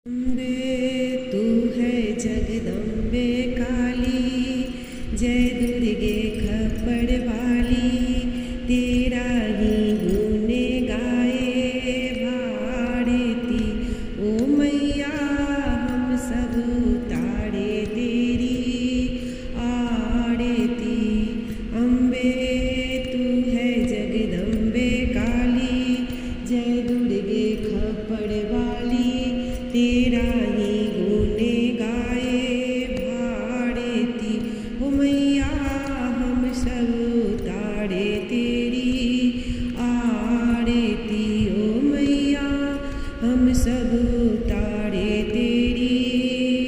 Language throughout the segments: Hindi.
अम्बे तू है जगदम्बे काली, जय दुर्गे खप्पड़ वाली, तेरा ही गुण गाए भारती। ओ मैया हम सब उतारे तेरी आरती। अम्बे तू है जगदम्बे काली, जय दुर्गे खप्पड़ वाली, तेरा ही गुण गाए भारती। ओ मैया हम सब उतारे तेरी आरती। ओ मैया हम सब उतारे तेरी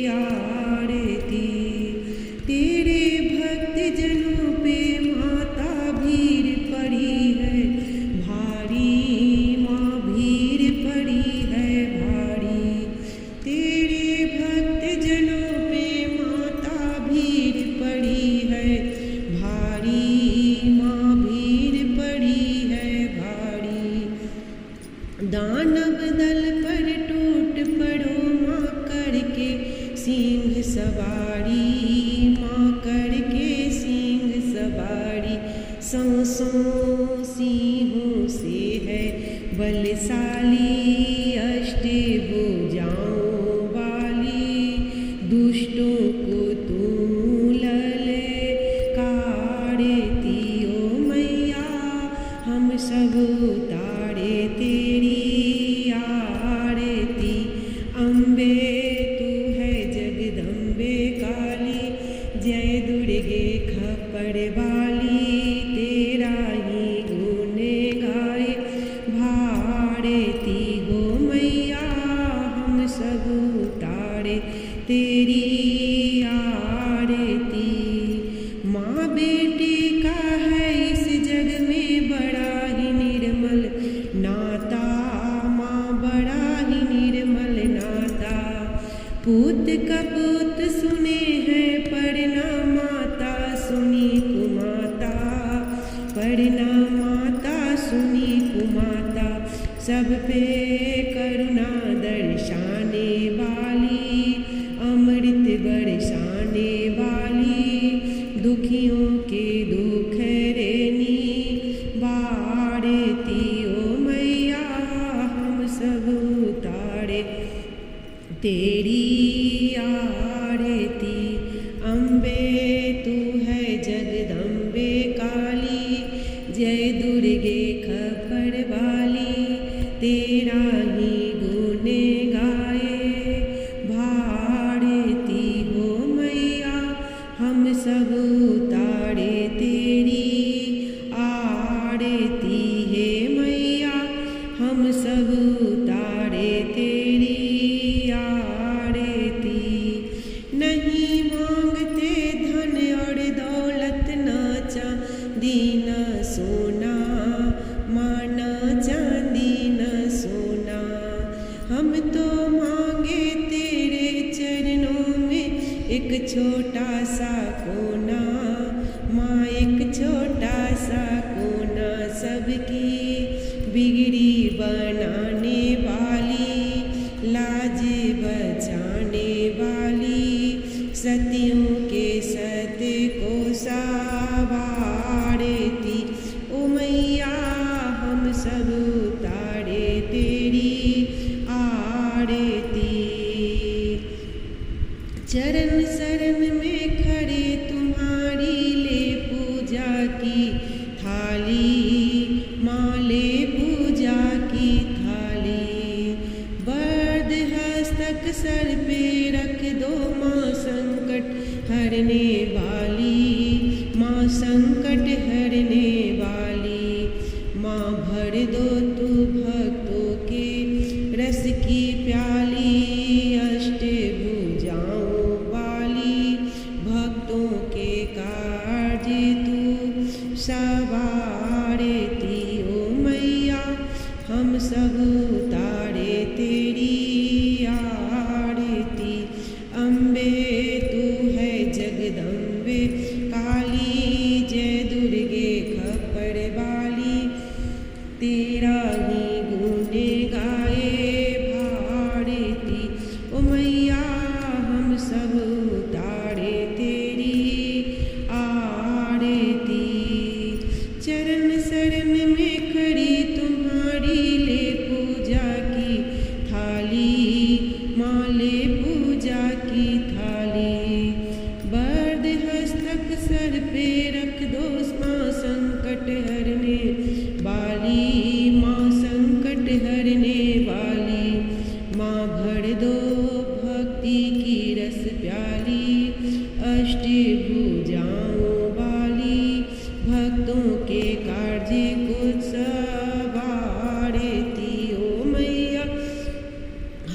आरती। तेरे भक्त जनों पे माता भीड़ पड़ी है भारी, माँ भीड़ पड़ी है भारी। तेरे भक्त जनों पे माता भीड़ पड़ी है भारी, माँ भीड़ पड़ी है भारी। दानव दल पर टूट पड़ो माँ करके सिंह सवारी, माँ करके सिंह सवारी। सौ सिंहों से है बलशाली, अष्टभुजाओं वाली, दुष्टों को तू ललकारती। ओ मैया हम सब उतारे तेरी आरती। अम्बे तू है जगदम्बे काली, जय दुर्गे खप्पड़ वाली, तेरा ही गुण गाए भारती। हो मैया हम सब उतारे तेरी आरती। माँ बेटी का है इस जग में बड़ा ही निर्मल नाता, माँ बड़ा ही निर्मल नाता। पूत कपूत सुने हैं पढ़ना माता सुनी कुमाता, पढ़ना माता सुनी कुमाता। सब पे करुणा दर्शाने वाली, अमृत बरसाने वाली, दुखियों के दुख हरनी भारती। ओ मैया हम सब उतारे तेरी आरती। अम्बे तू है जगदम्बे काली, जय दुर्गे खप्पड़ वाली, तेरा ही गुण गाए भारती। हो मैया हम सब उतारे तेरी आरती। हे मैया हम सब उतारे तेरी आरती। नहीं मांगते धन और दौलत, ना चांदी ना सोना, माँ ना चांदी ना सोना। हम तो मांगे तेरे चरणों में एक छोटा सा कोना, माँ एक छोटा सा कोना। सबकी बिगड़ी बनाने वाली, लाज बचाने वाली, सतियों के सत्य को सवारती। ओ मैया हम सब उतारे तेरी आरती। चरण शरण में खड़े तुम्हारी ले पूजा की थाली, माँ ले पूजा की थाली। वरद हस्तक सर पे रख दो माँ संकट हरने वाली, माँ संकट हरने वाली। माँ भर दो तू भक्तों के रस की प्याली, अष्टभुजाओं वाली, भक्तों के कार्य तू सवारती। ओ मैया हम सब उतारे तेरी आरती। अम्बे तू है जगदम्बे काली, जय दुर्गे ओ मैया हम सब उतारे तेरी आरती। चरण शरण में खड़ी तुम्हारी ले पूजा की थाली, माँ ले पूजा की थाली। वरद हस्तक सर पे रख दो माँ संकट हरने वाली, माँ संकट हरने वाली। माँ भर दो भक्ति की रस प्याली, अष्टभुजाओं वाली। भक्तों के कार्य को सवारती ओ मैया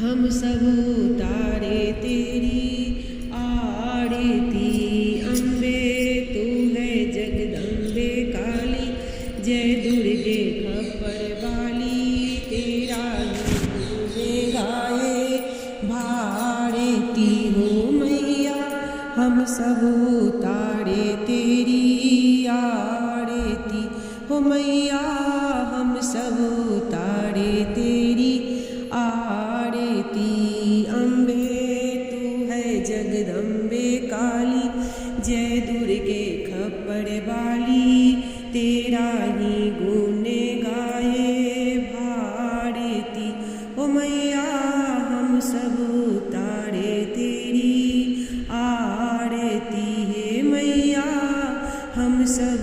हम सब उतारे तेरी आरती। अम्बे तू है जगदम्बे काली, जय दुर्गे खप्पर वाली। तेरा ही गाए भारती हो मैया हम सब उतारे तेरी आरती। हो मैया हम सब उतारे तेरी आरती। अम्बे तू है जगदम्बे काली, जय दुर्गे खप्पर वाली। तेरा ही गुण गाए भारती। ओ मैया हम सब उतारे तेरी आरती। हे मैया हम सब